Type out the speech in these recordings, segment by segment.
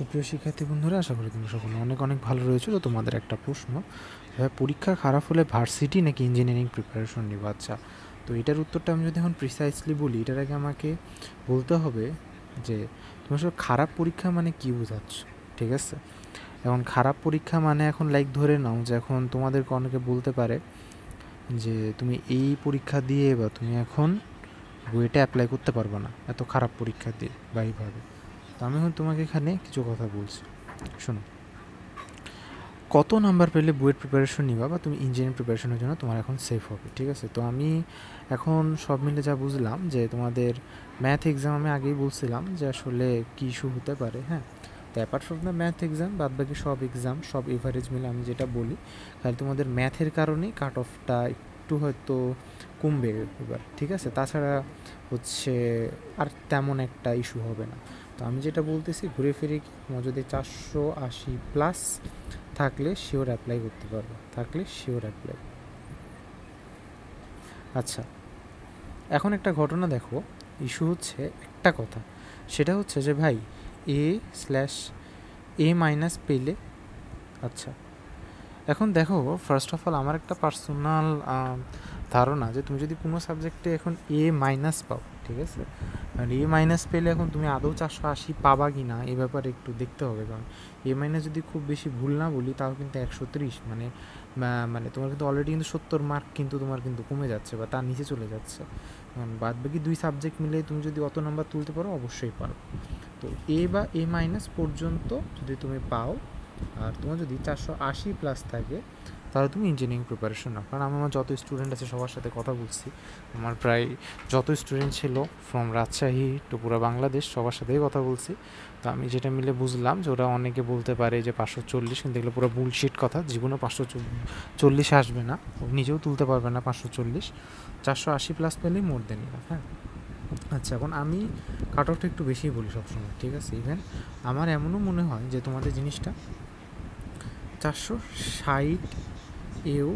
সুপ্রিয় শিক্ষার্থী বন্ধুরা, আশা করি তোমরা সকলে অনেক অনেক ভালো রয়েছো। তো তোমাদের একটা প্রশ্ন, পরীক্ষা খারাপ হলে ভার্সিটি নাকি ইঞ্জিনিয়ারিং প্রিপারেশন নিব? আচ্ছা, তো এটার উত্তরটা আমি যদি এখন প্রিসাইসলি বলি, এটার আগে আমাকে বলতে হবে যে তুমি আসলে খারাপ পরীক্ষা মানে কী বোঝাচ্ছ। ঠিক আছে, এখন খারাপ পরীক্ষা মানে এখন লাইক ধরে নাও যে এখন তোমাদেরকে অনেকে বলতে পারে যে তুমি এই পরীক্ষা দিয়ে বা তুমি এখন বুয়েটে অ্যাপ্লাই করতে পারবে না, এত খারাপ পরীক্ষা দিয়ে বা এইভাবে। তো আমি এখন তোমাকে এখানে কিছু কথা বলছি, শোনো। কত নাম্বার পেলে বুয়েট প্রিপারেশন নিবা বা তুমি ইঞ্জিনিয়ারিং প্রিপারেশনের জন্য তোমার এখন সেফ হবে? ঠিক আছে, তো আমি এখন সব মিলে যা বুঝলাম যে তোমাদের ম্যাথ এক্সাম, আমি আগেই বলছিলাম যে আসলে কী ইস্যু হতে পারে। হ্যাঁ, তো apart from the math exam, বাদ বাকি সব এক্সাম, সব এভারেজ মিলে আমি যেটা বলি, খালি তোমাদের ম্যাথের কারণেই কাট অফটা একটু হয়তো কমবে এবার। ঠিক আছে, তাছাড়া হচ্ছে আর তেমন একটা ইস্যু হবে না। তো আমি যেটা বলতেছি, ঘুরে ফিরে তোমার যদি 480+ থাকলে শিওর অ্যাপ্লাই করতে পারবে, থাকলে শিওর অ্যাপ্লাই। আচ্ছা, এখন একটা ঘটনা দেখো, ইস্যু হচ্ছে একটা কথা, সেটা হচ্ছে যে ভাই A/A- পেলে। আচ্ছা, এখন দেখো, ফার্স্ট অফ অল আমার একটা পার্সোনাল ধারণা যে তুমি যদি কোনো সাবজেক্টে এখন A- পাও, ঠিক আছে, আর A- পেলে এখন তুমি আদৌ 480 পাবা কি না এ ব্যাপারে একটু দেখতে হবে। কারণ A- যদি খুব বেশি ভুল না বলি, তাও কিন্তু 130, মানে তোমার কিন্তু অলরেডি কিন্তু 70 মার্ক কিন্তু তোমার কিন্তু কমে যাচ্ছে বা তার নিচে চলে যাচ্ছে। কারণ বাদ বাকি 2 সাবজেক্ট মিলে তুমি যদি অত নাম্বার তুলতে পারো, অবশ্যই পারো। তো A বা A- পর্যন্ত যদি তুমি পাও, আর তোমার যদি 480+ থাকে, তাহলে তুমি ইঞ্জিনিয়ারিং প্রিপারেশন নাও। কারণ আমার যত স্টুডেন্ট আছে সবার সাথে কথা বলছি, আমার প্রায় যত স্টুডেন্ট ছিল ফ্রম রাজশাহী টু পুরো বাংলাদেশ, সবার সাথেই কথা বলছি। তো আমি যেটা মিলে বুঝলাম যে ওরা অনেকে বলতে পারে যে 540, কিন্তু এগুলো পুরো বুলশিট কথা, জীবনে 540 আসবে না, নিজেও তুলতে পারবে না 540। 480+ পেলেই মোর দেন ইনাফ। হ্যাঁ, আচ্ছা, এখন আমি কাট অফটা একটু বেশিই বলি সবসময়, ঠিক আছে। ইভেন আমার এমনও মনে হয় যে তোমাদের জিনিসটা 460 এও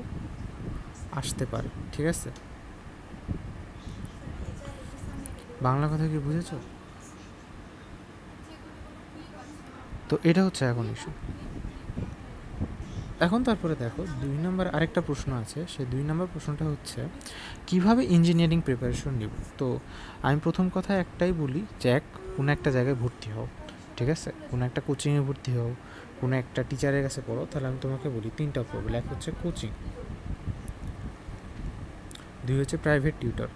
আসতে পারে। ঠিক আছে, বাংলা কথা কি বুঝেছো? তো এটা হচ্ছে এখন ইস্যু। এখন তারপরে দেখো 2 নম্বর আরেকটা প্রশ্ন আছে, সেই 2 নম্বর প্রশ্নটা হচ্ছে কিভাবে ইঞ্জিনিয়ারিং প্রিপারেশন নিব। তো আমি প্রথম কথা একটাই বলি যে কোনো একটা জায়গায় ভর্তি হও, ঠিক আছে, কোনো একটা কোচিংয়ে ভর্তি হও, কোনো একটা টিচারের কাছে পড়ো। তাহলে আমি তোমাকে বলি 3টা প্রবলেম। এক হচ্ছে কোচিং, 2 হচ্ছে প্রাইভেট টিউটর,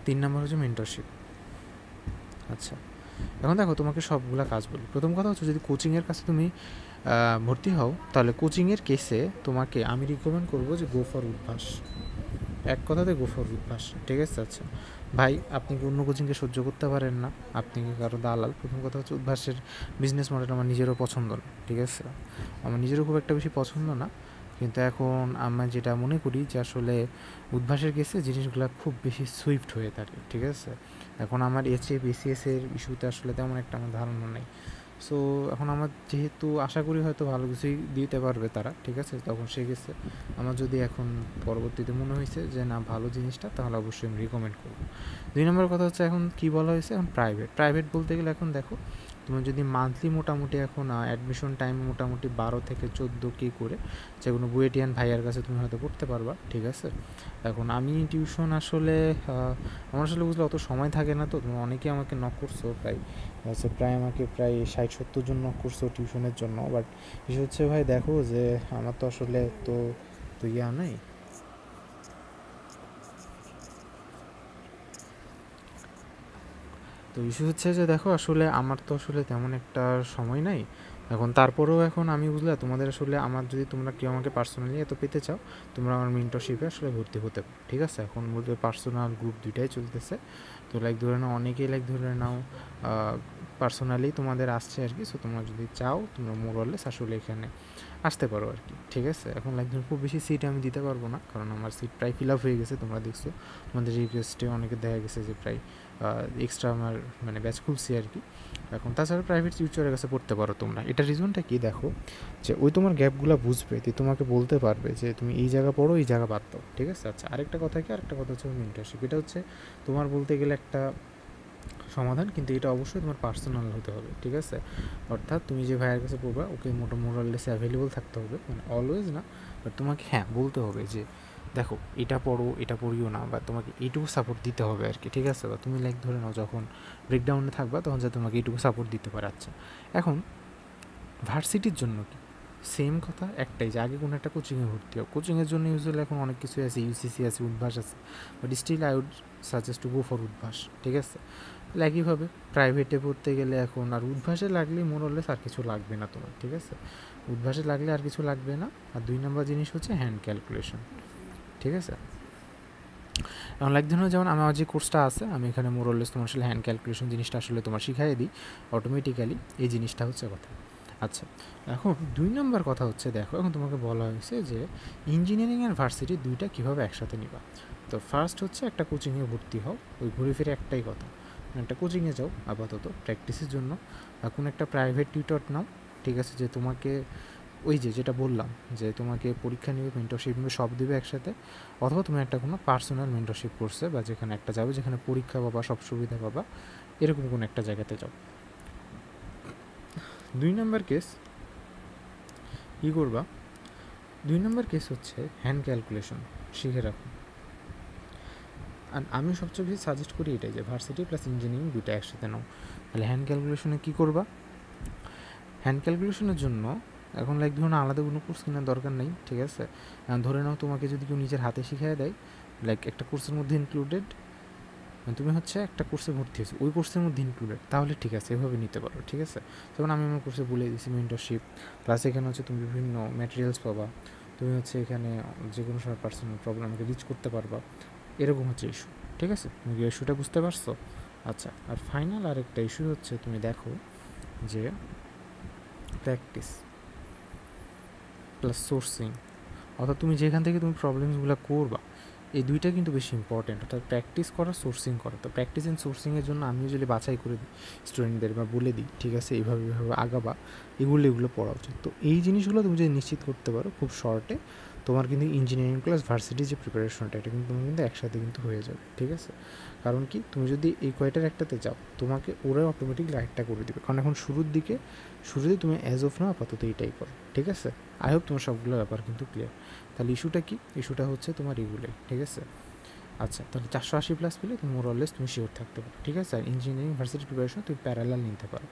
3 নম্বর হচ্ছে মেন্টরশিপ। আচ্ছা, এখন দেখো তোমাকে সবগুলা কাজ বলি। প্রথম কথা হচ্ছে যদি কোচিংয়ের কাছে তুমি ভর্তি হও, তাহলে কোচিংয়ের কেসে তোমাকে আমি রিকমেন্ড করবো যে গো ফর উদ্ভাস। এক কথাতে গো ফর উদ্ভাস, ঠিক আছে। আচ্ছা ভাই, আপনি কি অন্য কোচিংকে সহ্য করতে পারেন না? আপনি কি কারো দালাল? প্রথম কথা হচ্ছে উদ্ভাসের বিজনেস মডেল আমার নিজেরও পছন্দ না, ঠিক আছে, আমার নিজেরও খুব একটা বেশি পছন্দ না। কিন্তু এখন আমরা যেটা মনে করি যে আসলে উদ্ভাসের কেসে জিনিসগুলো খুব বেশি সুইফট হয়ে থাকে, ঠিক আছে। এখন আমার BCS-এর ইস্যুতে আসলে তেমন একটা আমার ধারণা নেই। সো এখন আমার যেহেতু আশা করি হয়তো ভালো কিছুই দিতে পারবে তারা, ঠিক আছে, তখন সে গেছে। আমার যদি এখন পরবর্তীতে মনে হয়েছে যে না ভালো জিনিসটা, তাহলে অবশ্যই আমি রিকমেন্ড করবো। 2 নম্বর কথা হচ্ছে এখন কী বলা হয়েছে, এখন প্রাইভেট বলতে গেলে এখন দেখো, তুমি যদি মান্থলি মোটামুটি এখন অ্যাডমিশন টাইম মোটামুটি 12 থেকে 14 করে, যে কোনো বুয়েটিয়ান ভাইয়ার কাছে তুমি হয়তো পড়তে পারবা, ঠিক আছে। এখন আমি টিউশন আসলে আমার আসলে বুঝলে অত সময় থাকে না, তো তুমি অনেকেই আমাকে নক করছো, প্রায় আমাকে প্রায় 60-70 জন নক করছো টিউশনের জন্য। বাট বিষয় হচ্ছে ভাই দেখো যে আমার তো আসলে তো ইয়া নেই। তো ইস্যু হচ্ছে যে দেখো আসলে আমার তো আসলে তেমন একটা সময় নাই। এখন তারপরেও এখন আমি বুঝলে তোমাদের আসলে আমার যদি তোমরা কেউ আমাকে পার্সোনালি এত পেতে চাও, তোমরা আমার মেন্টরশিপে আসলে ভর্তি হতে পারো, ঠিক আছে। এখন বলতে পার্সোনাল গ্রুপ দুইটাই চলতেছে। তো লাইক ধরে নাও অনেকেই লাইক ধরে নাও পার্সোনালি তোমাদের আসছে আর কি। সো তোমরা যদি চাও, তোমরা মোরলেস আসলে এখানে আসতে পারো আর কি, ঠিক আছে। এখন লাইক ধরুন খুব বেশি সিট আমি দিতে পারবো না, কারণ আমার সিট প্রায় ফিল আপ হয়ে গেছে। তোমরা দেখছো তোমাদের রিকোয়েস্টে অনেকে দেখা গেছে যে প্রায় এক্সট্রা আমার ব্যাচ খুলছি আর কি। এখন তাছাড়া প্রাইভেট টিউটরের কাছে পড়তে পারো তোমরা। এটা রিজনটা কি দেখো, যে ওই তোমার গ্যাপগুলো বুঝবে, তো তোমাকে বলতে পারবে যে তুমি এই জায়গা পড়ো, এই জায়গা বাদ দাও, ঠিক আছে। আচ্ছা, আরেকটা কথা হচ্ছে মেন্টরশিপ। এটা হচ্ছে তোমার বলতে গেলে একটা সমাধান, কিন্তু এটা অবশ্যই তোমার পার্সোনাল হতে হবে, ঠিক আছে? অর্থাৎ তুমি যে ভাইয়ের কাছে পড়বা ওকে মোরাললেস অ্যাভেলেবল থাকতে হবে, মানে অলওয়েজ না, বাট তোমাকে হ্যাঁ বলতে হবে যে দেখো এটা পড়ো, এটা পড়িও না, বা তোমাকে এইটুকু সাপোর্ট দিতে হবে আর কি, ঠিক আছে? বা তুমি লাইক ধরে নাও যখন ব্রেকডাউনে থাকবা তখন যাতে তোমাকে এইটুকু সাপোর্ট দিতে পারে। আচ্ছা, এখন ভার্সিটির জন্য কি সেম কথা, একটাই যে আগে কোনো একটা কোচিংয়ে ভর্তি হোক। কোচিংয়ের জন্য ইউজুয়ালি এখন অনেক কিছু আছে, ইউসিসি আছে, উদ্ভাস আছে, but still I would suggest to go for Udvash, ঠিক আছে? একইভাবে প্রাইভেটে পড়তে গেলে এখন আর উদ্ভাসে লাগলে মোরলেস আর কিছু লাগবে না তোমার, ঠিক আছে? উদ্ভাসে লাগলে আর কিছু লাগবে না। আর 2 নম্বর জিনিস হচ্ছে হ্যান্ড ক্যালকুলেশন, ঠিক আছে? এখন লাইক ধরুন যেমন আমার যে কোর্সটা আছে, আমি এখানে মোরলেস তোমার আসলে হ্যান্ড ক্যালকুলেশন জিনিসটা আসলে তোমার শিখাই দিই অটোমেটিক্যালি, এই জিনিসটা হচ্ছে কথা। আচ্ছা, এখন 2 নম্বর কথা হচ্ছে, দেখো এখন তোমাকে বলা হয়েছে যে ইঞ্জিনিয়ারিং আর ভার্সিটি দুইটা কীভাবে একসাথে নিবা। তো ফার্স্ট হচ্ছে একটা কোচিংয়ে ভর্তি হও, ওই ঘুরে ফিরে একটাই কথা, একটা কোচিংয়ে যাও আপাতত প্র্যাকটিসের জন্য, বা কোনো একটা প্রাইভেট টিউটর নাও, ঠিক আছে? যে তোমাকে ওই যে যেটা বললাম যে তোমাকে পরীক্ষা নেবে, মেন্টরশিপ নেবে, সব দেবে একসাথে, অথবা তুমি একটা কোনো পার্সোনাল মেন্টরশিপ কোর্সে বা যেখানে একটা যাবে যেখানে পরীক্ষা পাবা, সব সুবিধা পাবা, এরকম কোনো একটা জায়গাতে যাও। 2 নম্বর কেস কী করবা? 2 নম্বর কেস হচ্ছে হ্যান্ড ক্যালকুলেশন শিখে রাখো। আর আমি সবচেয়ে বেশি সাজেস্ট করি এটাই যে ভার্সিটি প্লাস ইঞ্জিনিয়ারিং দুটো একসাথে নাও। তাহলে হ্যান্ড ক্যালকুলেশনে কী করবা? হ্যান্ড ক্যালকুলেশনের জন্য এখন লাইক ধরুন আলাদা কোনো কোর্স কেনার দরকার নেই, ঠিক আছে? ধরে নাও তোমাকে যদি কেউ নিজের হাতে শিখিয়ে দেয়, লাইক একটা কোর্সের মধ্যে ইনক্লুডেড, তুমি হচ্ছে একটা কোর্সে ভর্তি হয়েছো ওই কোর্সের মধ্যে ইনক্লুডেড, তাহলে ঠিক আছে, এভাবে নিতে পারো, ঠিক আছে? যেমন আমি আমার কোর্সে বলে দিয়েছি মেন্টরশিপ, প্লাস এখানে হচ্ছে তুমি বিভিন্ন ম্যাটেরিয়ালস পাবা, তুমি হচ্ছে এখানে যে কোনো সময় পার্সোনাল প্রবলেমকে রিচ করতে পারবা, এরকম হচ্ছে ইস্যু, ঠিক আছে? তুমি কি ইস্যুটা বুঝতে পারছো? আচ্ছা, আর ফাইনাল আরেকটা ইস্যু হচ্ছে তুমি দেখো যে প্র্যাকটিস প্লাস সোর্সিং, অর্থাৎ তুমি যেখান থেকে তুমি প্রবলেমসগুলো করবা, এই দুইটা কিন্তু বেশি ইম্পর্টেন্ট, অর্থাৎ প্র্যাকটিস করা, সোর্সিং করা। তো প্র্যাকটিস অ্যান্ড সোর্সিংয়ের জন্য আমি যদি বাছাই করে দিই স্টুডেন্টদের বা বলে দিই, ঠিক আছে এইভাবে এইভাবে আগাবা, এগুলো পড়া উচিত। তো এই জিনিসগুলো তুমি যদি নিশ্চিত করতে পারো খুব শর্টে, তোমার কিন্তু ইঞ্জিনিয়ারিং প্লাস ভার্সিটির যে প্রিপারেশনটা এটা কিন্তু তোমার কিন্তু একসাথে কিন্তু হয়ে যাবে, ঠিক আছে? কারণ কি, তুমি যদি এই কয়টার একটাতে যাও তোমাকে ওরা অটোমেটিক লাইটটা করে দেবে, কারণ এখন শুরুতে তুমি অ্যাজ অফ না আপাতত এইটাই করো, ঠিক আছে? আই হোপ তোমার সবগুলো ব্যাপার কিন্তু ক্লিয়ার। তাহলে ইস্যুটা কি? ইস্যুটা হচ্ছে তোমার এগুলোই, ঠিক আছে? আচ্ছা, তাহলে 480+ পেলে তুমি মোরলেস তুমি শিওর থাকতে পারো, ঠিক আছে? আর ইঞ্জিনিয়ারিং ভার্সিটি প্রিপারেশন তুমি প্যারালাল নিতে পারো,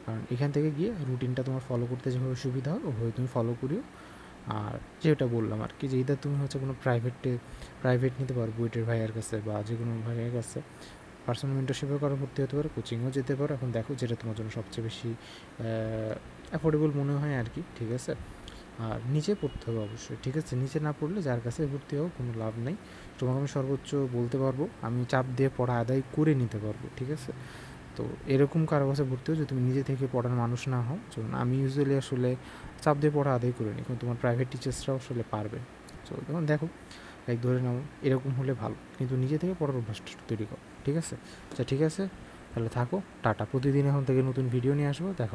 কারণ এখান থেকে গিয়ে রুটিনটা তোমার ফলো করতে যেভাবে সুবিধা হয় ওভাবে তুমি ফলো করিও। আর যেটা বললাম আর কি, যে ইদার তুমি হচ্ছে কোনো প্রাইভেট নিতে পারো বুয়েটের ভাইয়ের কাছে বা যে কোনো ভাইয়ের কাছে, পার্সোনাল মেন্টরশিপও করা ভর্তি হতে পারো, কোচিংও যেতে পারো। এখন দেখো যেটা তোমার জন্য সবচেয়ে বেশি অ্যাফোর্ডেবল মনে হয় আর কি, ঠিক আছে? আর নিচে পড়তে হবে অবশ্যই, ঠিক আছে? নিচে না পড়লে যার কাছে ভর্তি হও কোনো লাভ নেই। তোমাকে আমি সর্বোচ্চ বলতে পারবো, আমি চাপ দিয়ে পড়া আদায় করে নিতে পারবো, ঠিক আছে? তো এরকম কারো কাছে ভর্তি হও যে তুমি নিজে থেকে পড়ার মানুষ না হও, যেমন আমি ইউজুয়ালি আসলে চাপ দিয়ে পড়া আদায় করে নিই, কিন্তু তোমার প্রাইভেট টিচার্সরাও আসলে পারবে। তো যেমন দেখো লাইক ধরে নাও এরকম হলে ভালো, কিন্তু নিজে থেকে পড়ার অভ্যাসটা তৈরি করো, ঠিক আছে? আচ্ছা ঠিক আছে, তাহলে থাকো, টাটা। প্রতিদিন এখন থেকে নতুন ভিডিও নিয়ে আসবো, দেখা